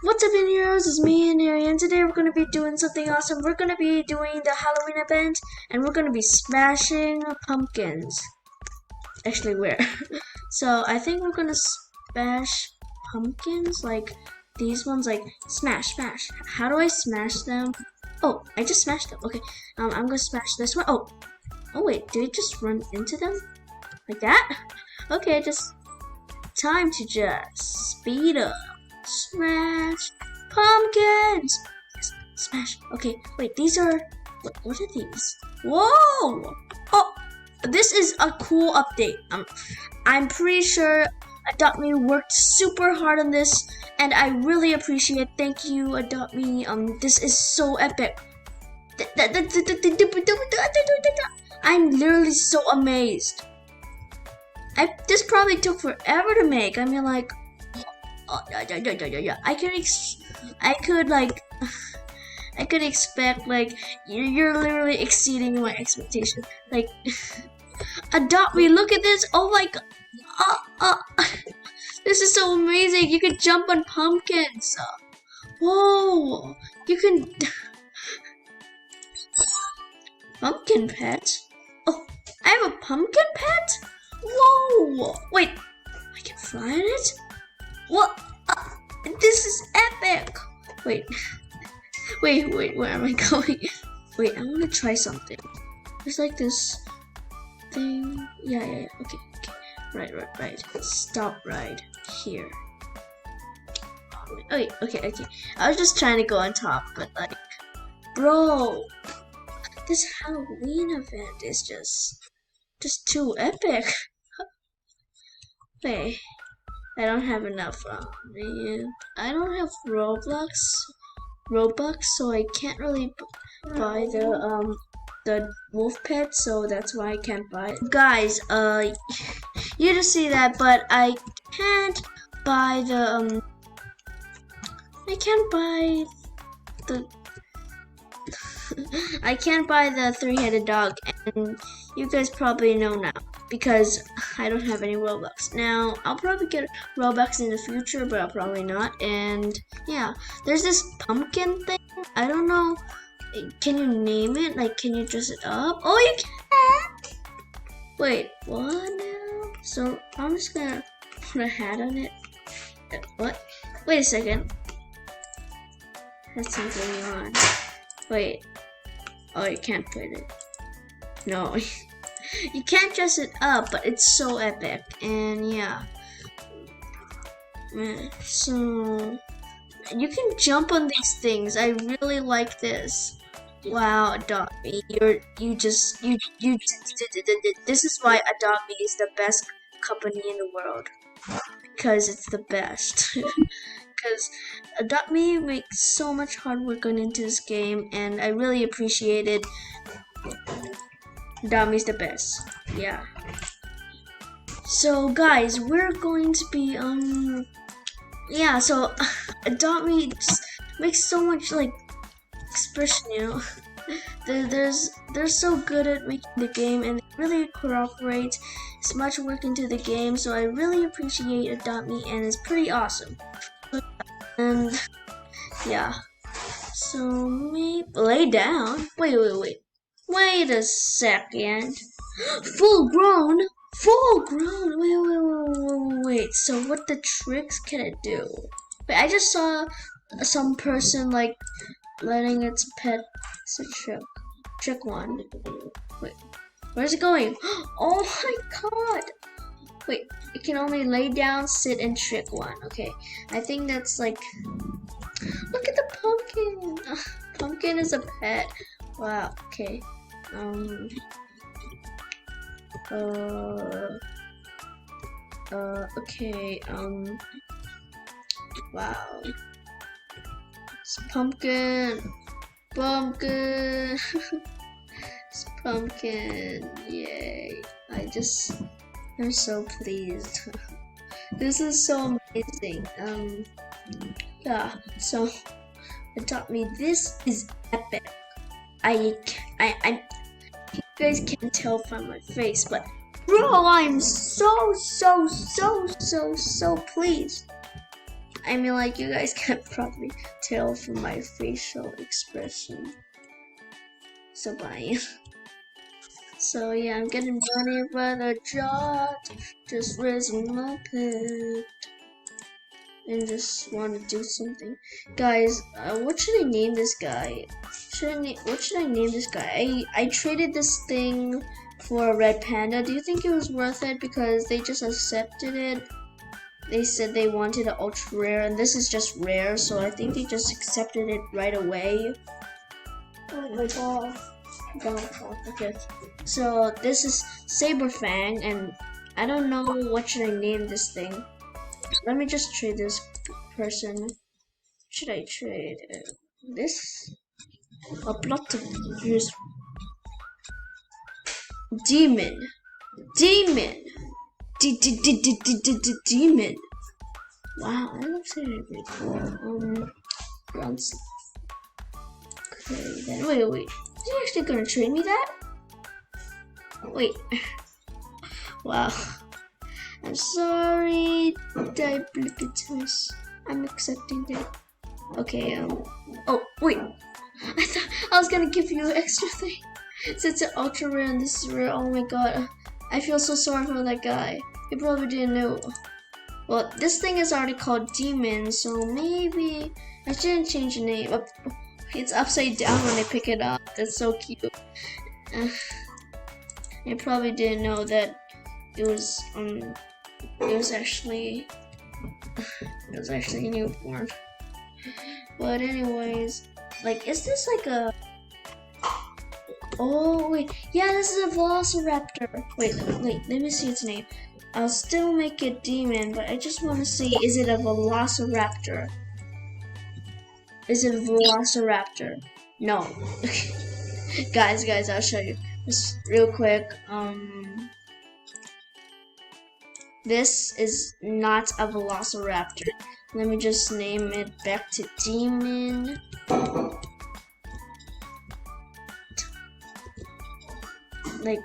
What's up, in heroes? It's me and Harry, and today we're gonna be doing something awesome. We're gonna be doing the Halloween event, and we're gonna be smashing pumpkins. Actually, where? So I think we're gonna smash pumpkins, like these ones, like smash, smash. How do I smash them? Oh, I just smashed them. Okay, I'm gonna smash this one. Oh wait, did it just run into them like that? Okay, just time to just speed up. Smash pumpkins! Yes, smash. Okay, wait, these are. What are these? Whoa! Oh, this is a cool update. I'm pretty sure Adopt Me worked super hard on this, and I really appreciate it. Thank you, Adopt Me. This is so epic. I'm literally so amazed. This probably took forever to make. I mean, like. I could expect, like, you're literally exceeding my expectation. Like, Adopt Me, look at this. Oh my god. This is so amazing. You can jump on pumpkins. Whoa, you can. Pumpkin pet. Oh, I have a pumpkin pet. Whoa, wait, I can fly on it. What? This is epic! Wait, where am I going? Wait, I want to try something. There's like this thing. Yeah. Okay. Right. Stop right here. Okay. I was just trying to go on top, but like, bro, this Halloween event is just too epic. Wait. I don't have enough. I don't have Roblox, so I can't really buy the wolf pet, so that's why I can't buy it. Guys, you just see that, but I can't buy the I can't buy the three-headed dog, and you guys probably know now because I don't have any Robux. Now, I'll probably get Robux in the future, but I'll probably not. And yeah, there's this pumpkin thing. I don't know. Can you name it? Like, can you dress it up? Oh, you can! Wait, what now? So, I'm just gonna put a hat on it. What? Wait a second. That's something on. Wait. Oh, you can't put it. No. You can't dress it up, but it's so epic. And yeah. So you can jump on these things. I really like this. Wow, Adopt Me. This is why Adopt Me is the best company in the world. Because it's the best. Because Adopt Me makes so much hard work going into this game, and I really appreciate it. Adopt Me is the best. Yeah. So guys, we're going to be yeah. So Adopt Me just makes so much like expression, you know. They're so good at making the game, and they really cooperate so much work into the game. So I really appreciate Adopt Me, and it's pretty awesome. And yeah, so maybe lay down. Wait. Wait a second. Full grown. Wait. So what the tricks can it do? Wait, I just saw some person like letting its pet trick one. Wait, where's it going? Oh my god. Wait, it can only lay down, sit, and trick one. Okay, I think that's like. Look at the pumpkin. Pumpkin is a pet. Wow. Okay. Okay. Wow. It's pumpkin. It's pumpkin. Yay! I'm so pleased. This is so amazing. Yeah, so Adopt Me. This is epic. You guys can't tell from my face, but bro, I'm so pleased. I mean, like, you guys can probably tell from my facial expression. So bye. So yeah, I'm getting money by the jot. Just raising my pet. And just want to do something. Guys, what should I name this guy? What should I name this guy? I traded this thing for a red panda. Do you think it was worth it? Because they just accepted it. They said they wanted an ultra rare, and this is just rare, so I think they just accepted it right away. Oh my god. Okay. So this is Saberfang, and I don't know what should I name this thing. Let me just trade this person. Should I trade this? A plot of use. Demon. Demon. Demon. Wow, that looks really cool. Bronze. Okay, then wait. Is he actually gonna trade me that? Wait. Wow. I'm sorry, Diablicatus. I'm accepting that. Okay, oh, wait. I thought I was gonna give you an extra thing. Since it's an ultra rare and this is rare, oh my god. I feel so sorry for that guy. He probably didn't know. Well, this thing is already called Demon, so maybe I shouldn't change the name. It's upside down when I pick it up. That's so cute. I probably didn't know that it was actually a newborn. But anyways, like, is this like a? Oh wait, yeah, this is a Velociraptor. Wait, let me see its name. I'll still make it Demon, but I just want to see, is it a Velociraptor? Is it a Velociraptor? No. guys, I'll show you. Just real quick. This is not a Velociraptor. Let me just name it back to Demon. Like,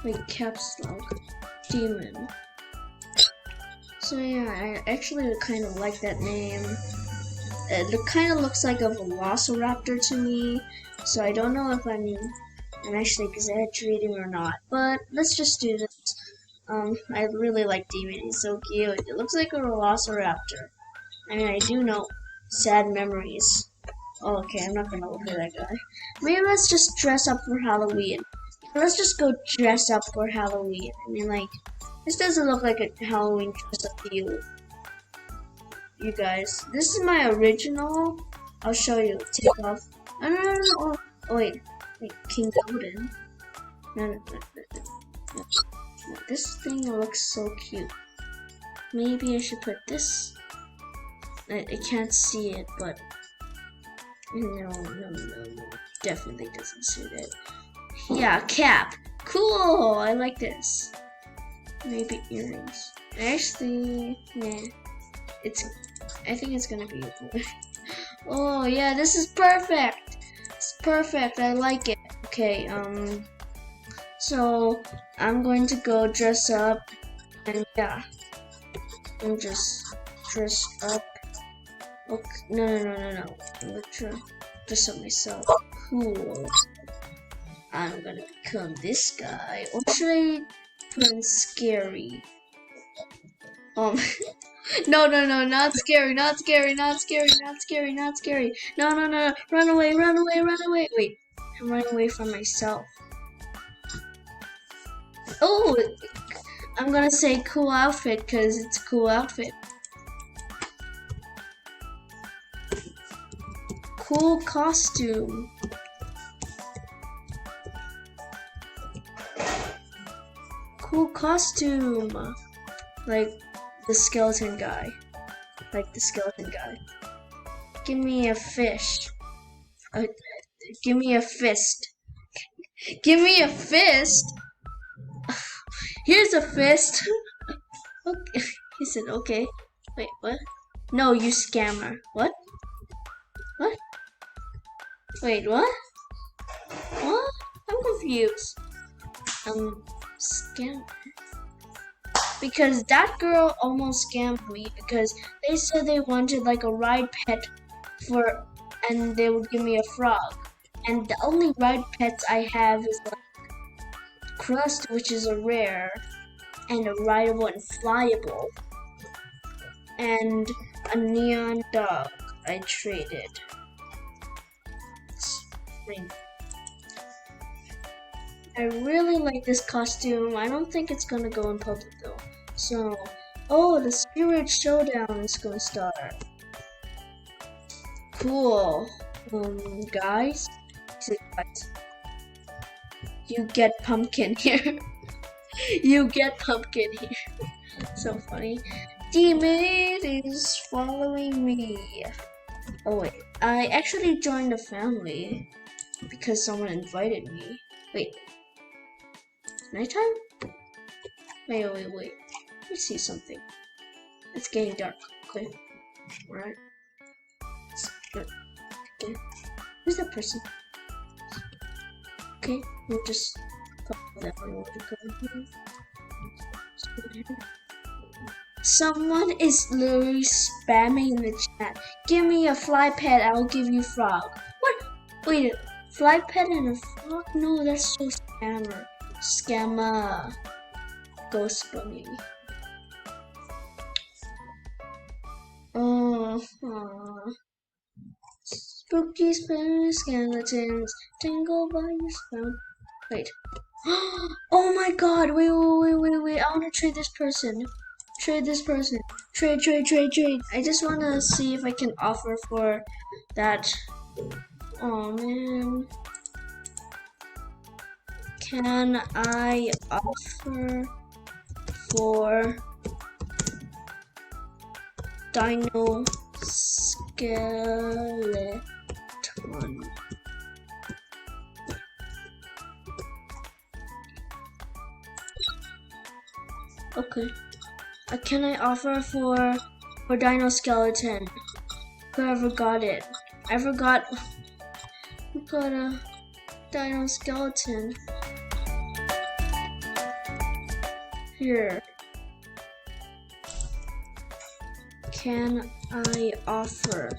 like caps lock, Demon. So yeah, I actually kind of like that name. It kind of looks like a Velociraptor to me. So I don't know if I'm actually exaggerating or not. But let's just do this. I really like Demon. He's so cute. It looks like a Velociraptor. I mean, I do know sad memories. Oh, okay, I'm not gonna look at that guy. Maybe let's just dress up for Halloween. Let's just go dress up for Halloween. I mean, like, this doesn't look like a Halloween dress up to you guys. This is my original. I'll show you. Take off. No. Oh, wait, King Golden. No. This thing looks so cute. Maybe I should put this. I can't see it, but no. Definitely doesn't suit it. Yeah, cap. Cool. I like this. Maybe earrings. Actually, nah. I think it's gonna be. Oh yeah, this is perfect. It's perfect. I like it. Okay. So I'm going to go dress up, and yeah, I'm just dress up. Okay. No. I'm gonna dress up myself. Cool. I'm gonna become this guy. Or should I put on scary? No, not scary. No. Run away. Wait, I'm running away from myself. Oh, I'm gonna say cool outfit because it's a cool outfit. Cool costume. Cool costume. Like the skeleton guy. Give me a fish. Give me a fist. Give me a fist? Here's a fist. Okay. He said, okay. Wait, what? No, you scammer. What? Wait, what? What? I'm confused. Scammer. because that girl almost scammed me because they said they wanted like a ride pet for, and they would give me a frog. And the only ride pets I have is like Crust, which is a rare, and a rideable and flyable, and a neon dog I traded. I really like this costume. I don't think it's gonna go in public though. So, oh, the Spirit Showdown is gonna start. Cool. Guys, you get pumpkin here. You get pumpkin here. So funny. Demon is following me. Oh wait, I actually joined a family because someone invited me. Wait. Nighttime? Wait. Let me see something. It's getting dark. Okay. Alright. Okay. Who's that person? Okay, we'll just follow that one. Someone is literally spamming in the chat. Give me a fly pet, I'll give you frog. What? Wait, fly pet and a frog? No, that's so scammer. Scammer. Ghost bunny. Spooky skeletons tingle by your spell. Wait. Oh my god, wait. I wanna trade this person. Trade this person. Trade. I just wanna see if I can offer for that. Oh man. Can I offer for Dino Skeleton? Okay. Can I offer for Dino Skeleton? Whoever got it. I forgot who got a Dino Skeleton. Here. Can I offer?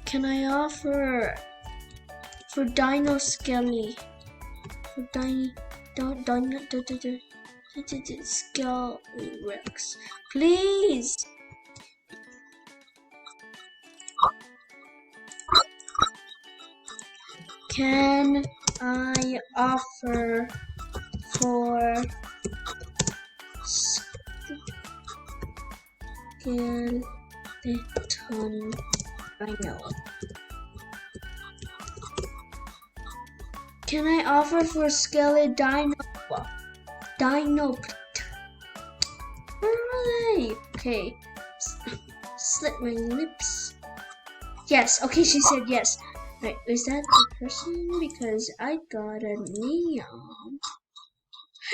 Can I offer for Dino Skelly? For Skelly Rex. Please! Can I offer for skeleton dino? Can I offer for skeleton dino? Dino. Where are they? Okay. Slit my lips. Yes. Okay, she said yes. Right, is that the person? Because I got a neon.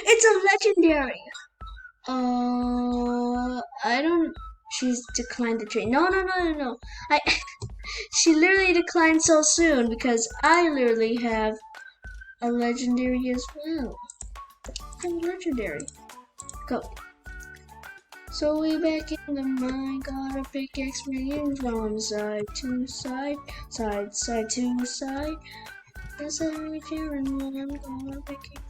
It's a legendary. I don't. She's declined the trade. No. She literally declined so soon because I literally have a legendary as well. I'm legendary. Go. So we back in the mine, got a pickaxe ringing from side to side, side to side. That's every Karen one, got a pickaxe.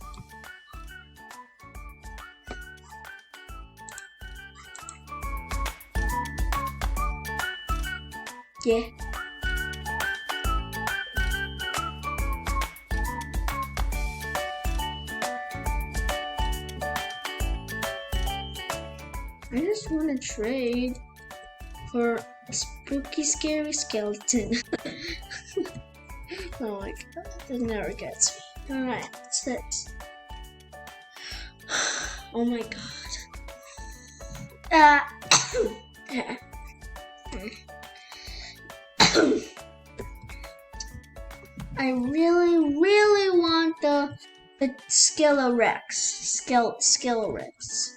Yeah. I just want to trade for a spooky, scary skeleton. Oh my god, that never gets me. Alright, what's this? Oh my god. I really want the Skelerex. Skelerex.